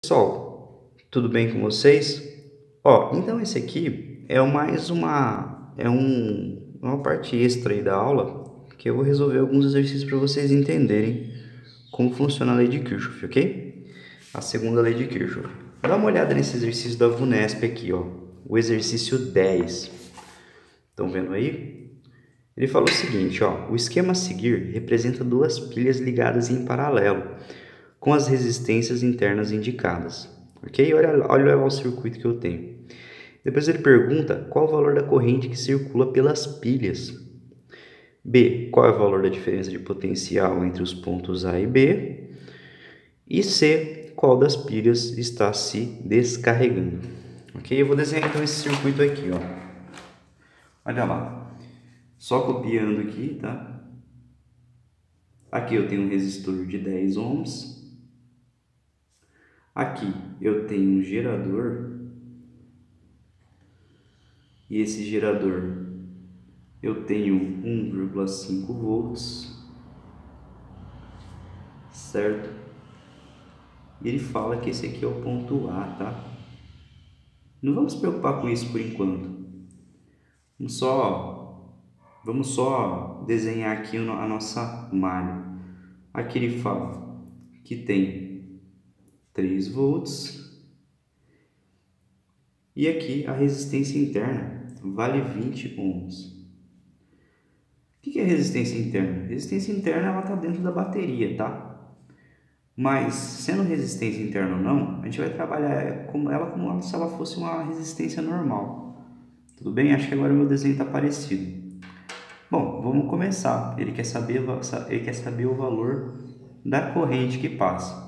Pessoal, tudo bem com vocês? Então esse aqui é uma parte extra aí da aula que eu vou resolver alguns exercícios para vocês entenderem como funciona a lei de Kirchhoff, ok? A segunda lei de Kirchhoff. Dá uma olhada nesse exercício da VUNESP aqui, o exercício 10. Estão vendo aí? Ele fala o seguinte, o esquema a seguir representa duas pilhas ligadas em paralelo, com as resistências internas indicadas. Ok? Olha o circuito que eu tenho. Depois ele pergunta qual o valor da corrente que circula pelas pilhas. B. Qual é o valor da diferença de potencial entre os pontos A e B. E C. Qual das pilhas está se descarregando. Ok? Eu vou desenhar então esse circuito aqui. Olha lá. Só copiando aqui, tá? Aqui eu tenho um resistor de 10 ohms. Aqui eu tenho um gerador. E esse gerador eu tenho 1,5 volts, certo? E ele fala que esse aqui é o ponto A, tá? Não vamos se preocupar com isso por enquanto. Vamos só desenhar aqui a nossa malha. Aqui ele fala que tem 3 volts. E aqui a resistência interna vale 20 ohms. O que é resistência interna? Resistência interna ela está dentro da bateria, tá? Mas, sendo resistência interna ou não, a gente vai trabalhar com ela como se ela fosse uma resistência normal. Tudo bem? Acho que agora o meu desenho está parecido. Bom, vamos começar. Ele quer saber o valor da corrente que passa.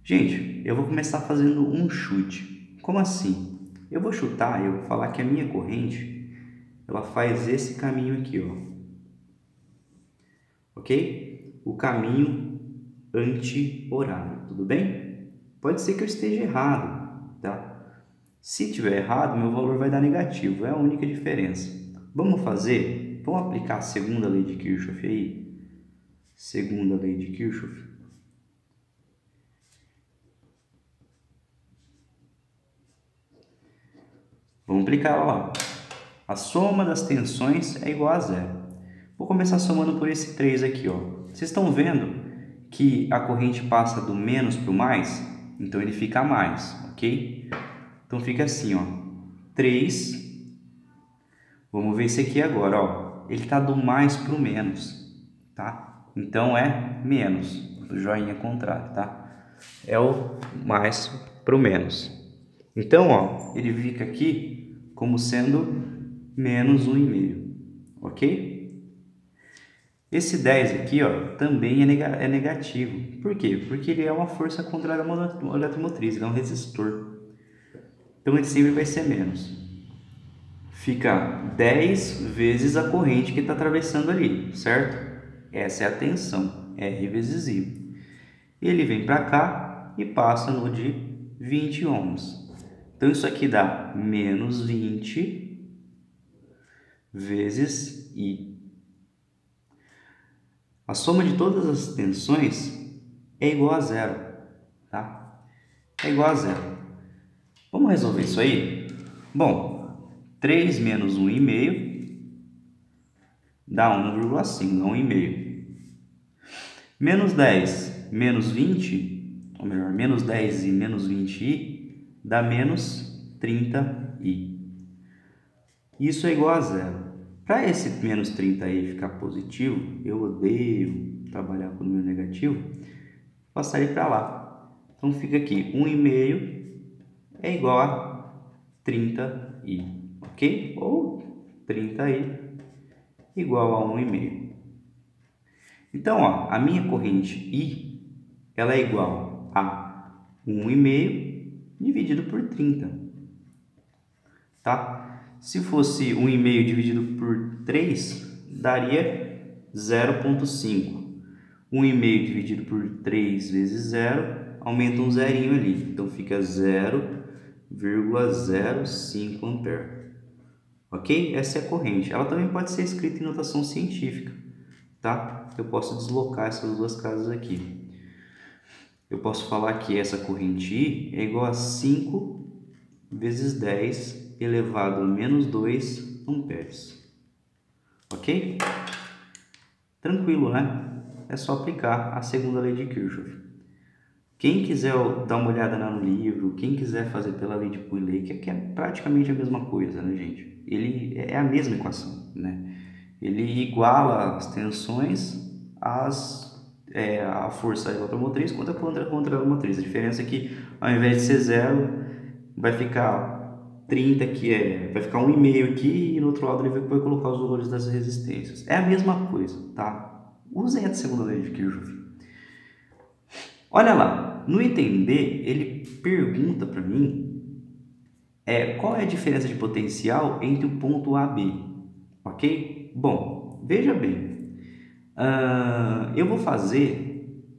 Gente, eu vou começar fazendo um chute. Como assim? Eu vou chutar, eu vou falar que a minha corrente, ela faz esse caminho aqui, ok? O caminho anti-horário, tudo bem? Pode ser que eu esteja errado, tá? Se tiver errado, meu valor vai dar negativo, é a única diferença. Vamos fazer? Vamos aplicar a segunda lei de Kirchhoff aí? Segunda lei de Kirchhoff. Vamos aplicar ela lá. A soma das tensões é igual a zero. Vou começar somando por esse 3 aqui, Vocês estão vendo que a corrente passa do menos para o mais? Então ele fica a mais, ok? Então fica assim, 3. Vamos ver esse aqui agora, Ele está do mais para o menos, tá? Então é menos, o joinha contrário, tá? É o mais para o menos. Então, ele fica aqui como sendo menos 1,5, ok? Esse 10 aqui, também é negativo. Por quê? Porque ele é uma força contrária à eletromotriz, ele é um resistor. Então, ele sempre vai ser menos. Fica 10 vezes a corrente que está atravessando ali, certo? Essa é a tensão, R vezes I. Ele vem para cá e passa no de 20 ohms. Então, isso aqui dá menos 20 vezes I. A soma de todas as tensões é igual a zero, tá? É igual a zero. Vamos resolver isso aí? Bom, 3 menos 1,5 dá 1,5, não 1,5. Menos 10 menos 20, ou melhor, menos 10 e menos 20i dá menos 30i. Isso é igual a zero. Para esse menos 30i ficar positivo, eu odeio trabalhar com número negativo, passar ele para lá. Então fica aqui, 1,5 é igual a 30i, ok? Ou 30i igual a 1,5. Então, a minha corrente I, ela é igual a 1,5 dividido por 30, tá? Se fosse 1,5 dividido por 3, daria 0,5. 1,5 dividido por 3 vezes 0, aumenta um zerinho ali. Então, fica 0,05 ampere. Ok? Essa é a corrente. Ela também pode ser escrita em notação científica, tá? Eu posso deslocar essas duas casas aqui. eu posso falar que essa corrente I é igual a 5 vezes 10 elevado a menos 2 amperes. Ok? Tranquilo, né? É só aplicar a segunda lei de Kirchhoff. Quem quiser dar uma olhada no livro, quem quiser fazer pela lei de Pouillet, que é praticamente a mesma coisa, né, gente? Ele é a mesma equação, né? Ele iguala as tensões a força eletromotriz contra a motriz. A diferença é que ao invés de ser 0, vai ficar 30, vai ficar 1,5 aqui, e no outro lado ele vai colocar os valores das resistências. É a mesma coisa, tá? Usem a segunda lei de Kirchhoff. Olha lá, no item B, ele pergunta para mim qual é a diferença de potencial entre o ponto A e B, ok? Bom, veja bem, eu vou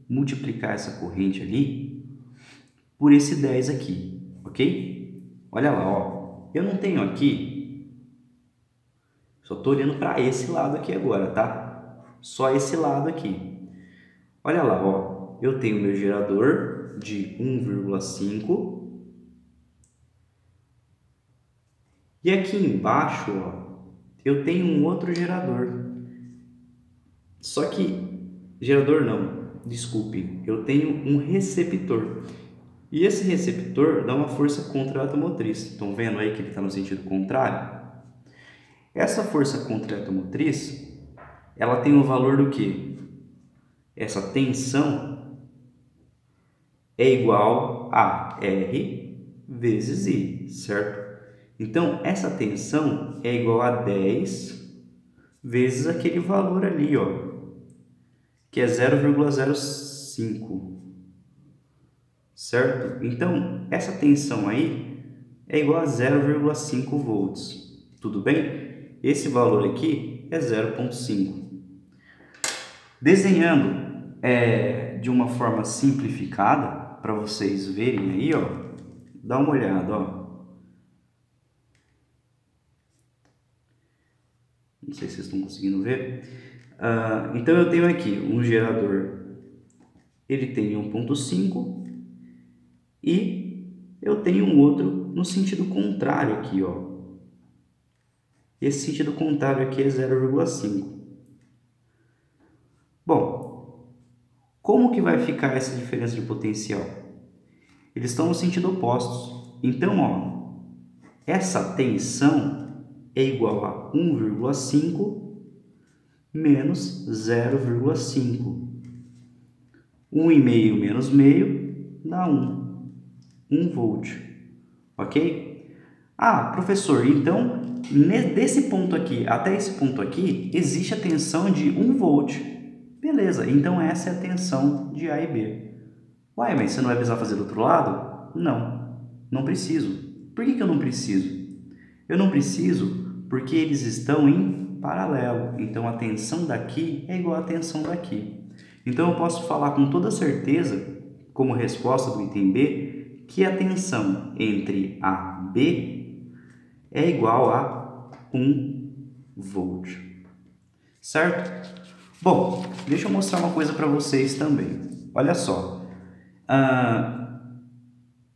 multiplicar essa corrente ali por esse 10 aqui, ok? Olha lá, ó, eu não tenho aqui, só estou olhando para esse lado aqui agora, tá? Só esse lado aqui. Olha lá, ó. Eu tenho meu gerador de 1,5 e aqui embaixo, ó, eu tenho um outro gerador. Só que gerador não, desculpe, eu tenho um receptor. E esse receptor dá uma força contra a automotriz. Estão vendo aí que ele está no sentido contrário? Essa força contra a automotriz, ela tem o valor do quê? Essa tensão é igual a R vezes I, certo? Então, essa tensão é igual a 10 vezes aquele valor ali, ó, que é 0,05, certo? Então, essa tensão aí é igual a 0,5 volts, tudo bem? Esse valor aqui é 0,5. Desenhando de uma forma simplificada, para vocês verem aí, ó, dá uma olhada, ó. Não sei se vocês estão conseguindo ver. Então eu tenho aqui um gerador, ele tem 1,5 e eu tenho um outro no sentido contrário aqui, ó. Esse sentido contrário aqui é 0,5. Bom, como que vai ficar essa diferença de potencial? Eles estão no sentido opostos. Então, ó, essa tensão é igual a 1,5 menos 0,5. 1,5 menos meio dá 1 volt, ok? Ah, professor, então desse ponto aqui até esse ponto aqui existe a tensão de 1 volt. Beleza, então essa é a tensão de A e B. Uai, mas você não vai precisar fazer do outro lado? Não, não preciso. Por que eu não preciso? Eu não preciso porque eles estão em paralelo. Então a tensão daqui é igual à tensão daqui. Então eu posso falar com toda certeza, como resposta do item B, que a tensão entre A e B é igual a 1 volt. Certo? Bom, deixa eu mostrar uma coisa para vocês também. Olha só.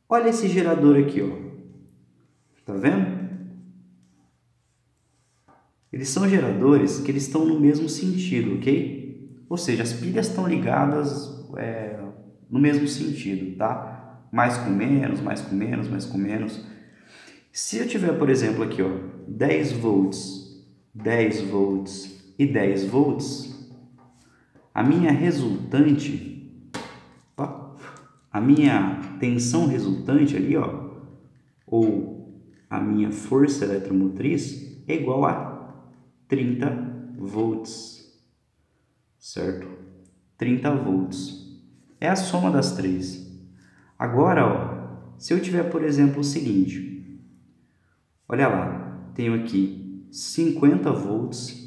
Olha esse gerador aqui, ó. Tá vendo? Eles são geradores que eles estão no mesmo sentido, ok? Ou seja, as pilhas estão ligadas no mesmo sentido, tá? Mais com menos, mais com menos, mais com menos. Se eu tiver, por exemplo, aqui, ó, 10 volts, 10 volts e 10 volts, a minha tensão resultante ali, ó, ou a minha força eletromotriz é igual a 30 volts, certo? 30 volts. É a soma das três. Agora, ó, se eu tiver, por exemplo, o seguinte, olha lá, tenho aqui 50 volts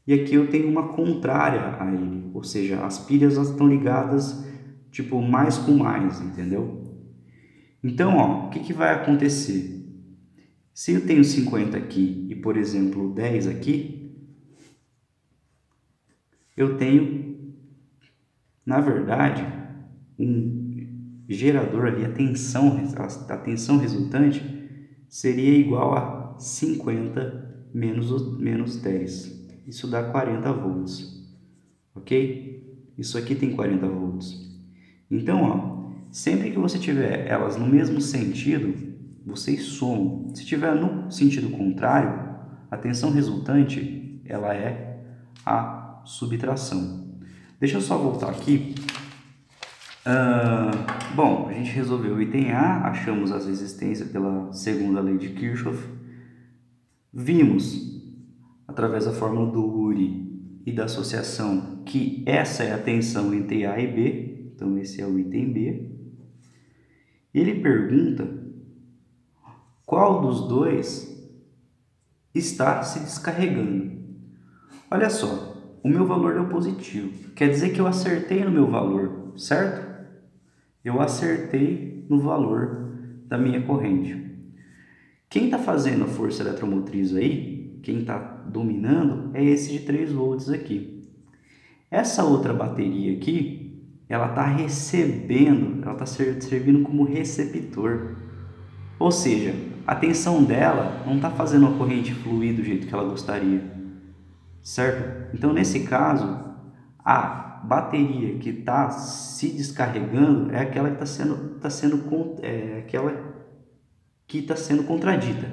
e aqui eu tenho uma contrária a ele, ou seja, as pilhas estão ligadas tipo mais com mais, entendeu? Então, ó, o que vai acontecer? Se eu tenho 50 aqui e, por exemplo, 10 aqui, eu tenho Na verdade, um gerador ali, a tensão resultante seria igual a 50 menos 10. Isso dá 40 volts, ok? Isso aqui tem 40 volts. Então, ó, sempre que você tiver elas no mesmo sentido, vocês somam. Se tiver no sentido contrário, a tensão resultante ela é a subtração. Deixa eu só voltar aqui. Bom, a gente resolveu o item A, achamos as resistências pela segunda lei de Kirchhoff. Vimos, através da fórmula do Uri e da associação, que essa é a tensão entre A e B. Então, esse é o item B. Ele pergunta qual dos dois está se descarregando. Olha só, o meu valor deu positivo. Quer dizer que eu acertei no meu valor, certo? Eu acertei no valor da minha corrente. Quem está fazendo a força eletromotriz aí, quem está dominando, é esse de 3 volts aqui. Essa outra bateria aqui, ela está recebendo, ela está servindo como receptor. Ou seja, a tensão dela não está fazendo a corrente fluir do jeito que ela gostaria, certo? Então, nesse caso, a bateria que está se descarregando é aquela que está sendo contradita,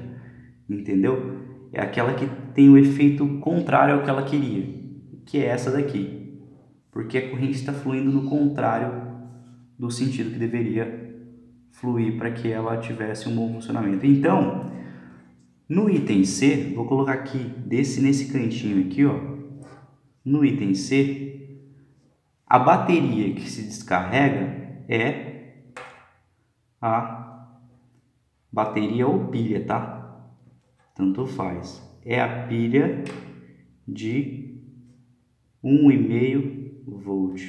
entendeu? É aquela que tem o efeito contrário ao que ela queria, que é essa daqui, porque a corrente está fluindo no contrário do sentido que deveria fluir para que ela tivesse um bom funcionamento. Então, no item C, vou colocar aqui nesse cantinho aqui, ó, no item C, a bateria que se descarrega é a bateria ou pilha, tá? Tanto faz. É a pilha de 1,5 volt,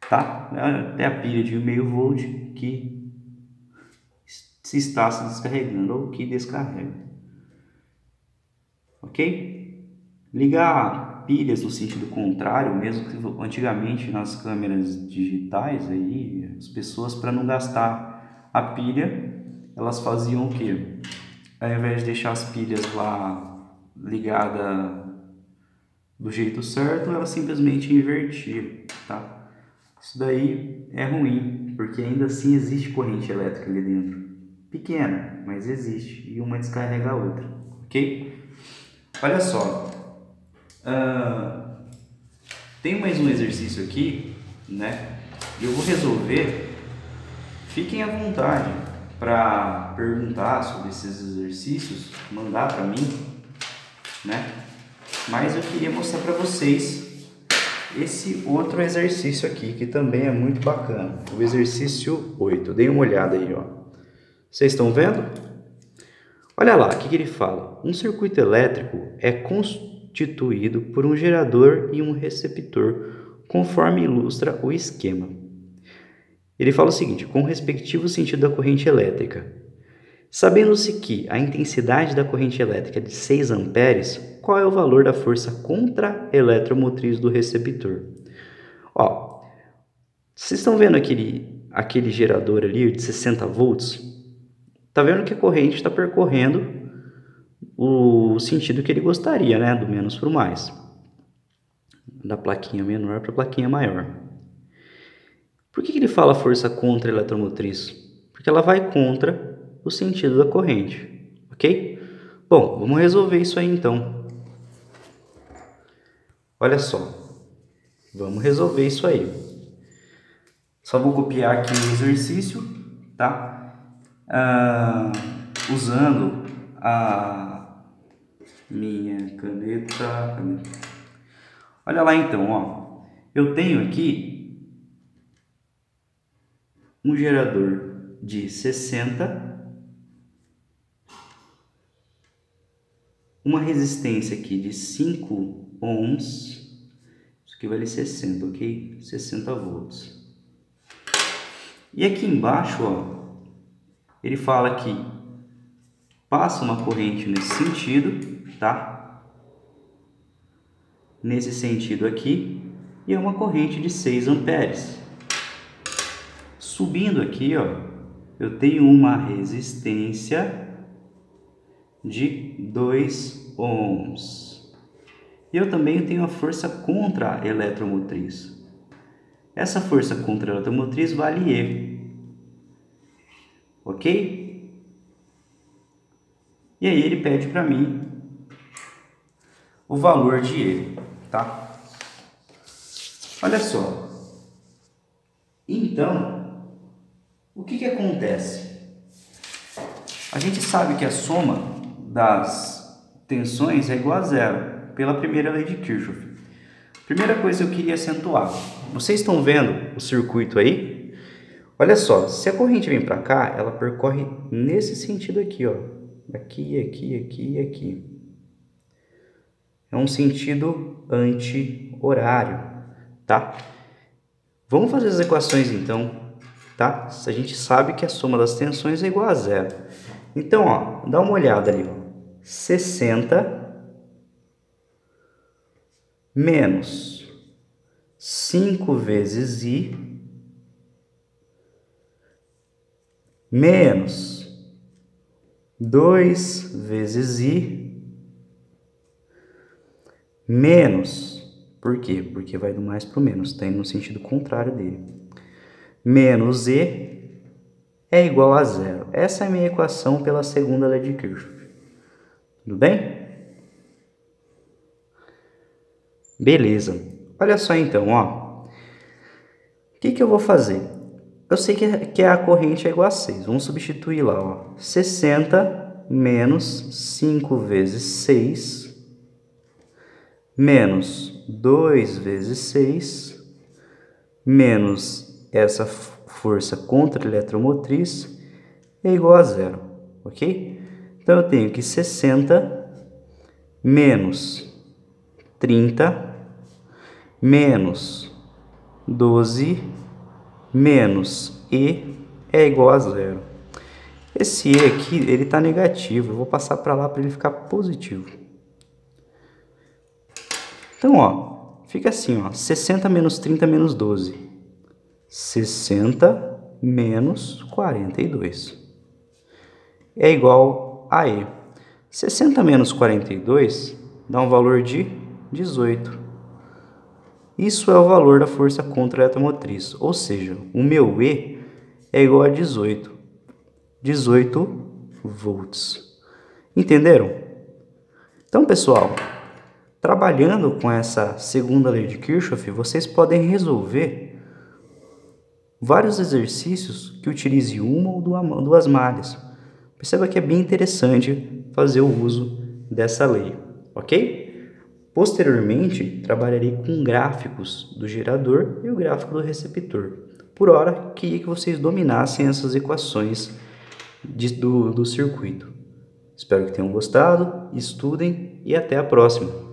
tá? É a pilha de 1,5 volt que se está se descarregando ou que descarrega, ok? Ligar pilhas no sentido contrário, mesmo que antigamente nas câmeras digitais aí, as pessoas, para não gastar a pilha, elas faziam o quê? Ao invés de deixar as pilhas lá ligadas do jeito certo, elas simplesmente invertiam, tá? Isso daí é ruim, porque ainda assim existe corrente elétrica ali dentro. Pequena, mas existe, e uma descarrega a outra, ok? Olha só, tem mais um exercício aqui, né? Eu vou resolver. Fiquem à vontade para perguntar sobre esses exercícios, mandar para mim, né? Mas eu queria mostrar para vocês esse outro exercício aqui, que também é muito bacana. O exercício 8. Deem uma olhada aí, ó. Vocês estão vendo? Olha lá, o que ele fala? Um circuito elétrico é constituído por um gerador e um receptor, conforme ilustra o esquema. Ele fala o seguinte, com o respectivo sentido da corrente elétrica. Sabendo-se que a intensidade da corrente elétrica é de 6 amperes, qual é o valor da força contra-eletromotriz do receptor? Ó, vocês estão vendo aquele gerador ali de 60 volts? Tá vendo que a corrente está percorrendo o sentido que ele gostaria, né? Do menos para o mais. Da plaquinha menor para a plaquinha maior. Por que ele fala força contra-eletromotriz? Porque ela vai contra o sentido da corrente, ok? Bom, vamos resolver isso aí então. Olha só, vamos resolver isso aí. Só vou copiar aqui o exercício, tá? Usando a minha caneta. Olha lá então, ó. Eu tenho aqui um gerador de 60, uma resistência aqui de 5 ohms, isso aqui vale 60, ok? 60 volts. E aqui embaixo, ó, ele fala que passa uma corrente nesse sentido, tá? Nesse sentido aqui, e é uma corrente de 6 amperes. Subindo aqui, ó, eu tenho uma resistência de 2 ohms. E eu também tenho a força contra-eletromotriz. Essa força contra-eletromotriz vale E. Ok? E aí ele pede para mim o valor de E, tá? Olha só. Então, o que acontece? A gente sabe que a soma das tensões é igual a zero, pela primeira lei de Kirchhoff. Primeira coisa que eu queria acentuar. Vocês estão vendo o circuito aí? Olha só, se a corrente vem para cá, ela percorre nesse sentido aqui, ó. Aqui, aqui, aqui e aqui. É um sentido anti-horário, tá? Vamos fazer as equações então, tá? A gente sabe que a soma das tensões é igual a zero. Então, ó, dá uma olhada ali, ó. 60 menos 5 vezes I menos 2 vezes I menos, por quê? Porque vai do mais para o menos, está indo no sentido contrário dele. Menos E é igual a zero. Essa é a minha equação pela segunda lei de Kirchhoff. Tudo bem? Beleza. Olha só então, ó. O que eu vou fazer? Eu sei que a corrente é igual a 6. Vamos substituir lá, ó. 60 menos 5 vezes 6 menos 2 vezes 6 menos essa força contra-eletromotriz é igual a zero, ok? Então eu tenho que 60 menos 30 menos 12 menos E é igual a zero. Esse E aqui, ele está negativo. Eu vou passar para lá para ele ficar positivo. Então, ó, fica assim, ó, 60 menos 30 menos 12. 60 menos 42. É igual a E. 60 menos 42 dá um valor de 18. Isso é o valor da força contra-eletromotriz, ou seja, o meu E é igual a 18. 18 volts. Entenderam? Então, pessoal, trabalhando com essa segunda lei de Kirchhoff, vocês podem resolver vários exercícios que utilizem uma ou duas malhas. Perceba que é bem interessante fazer o uso dessa lei, ok? Posteriormente, trabalharei com gráficos do gerador e o gráfico do receptor. Por hora, queria que vocês dominassem essas equações do circuito. Espero que tenham gostado, estudem e até a próxima!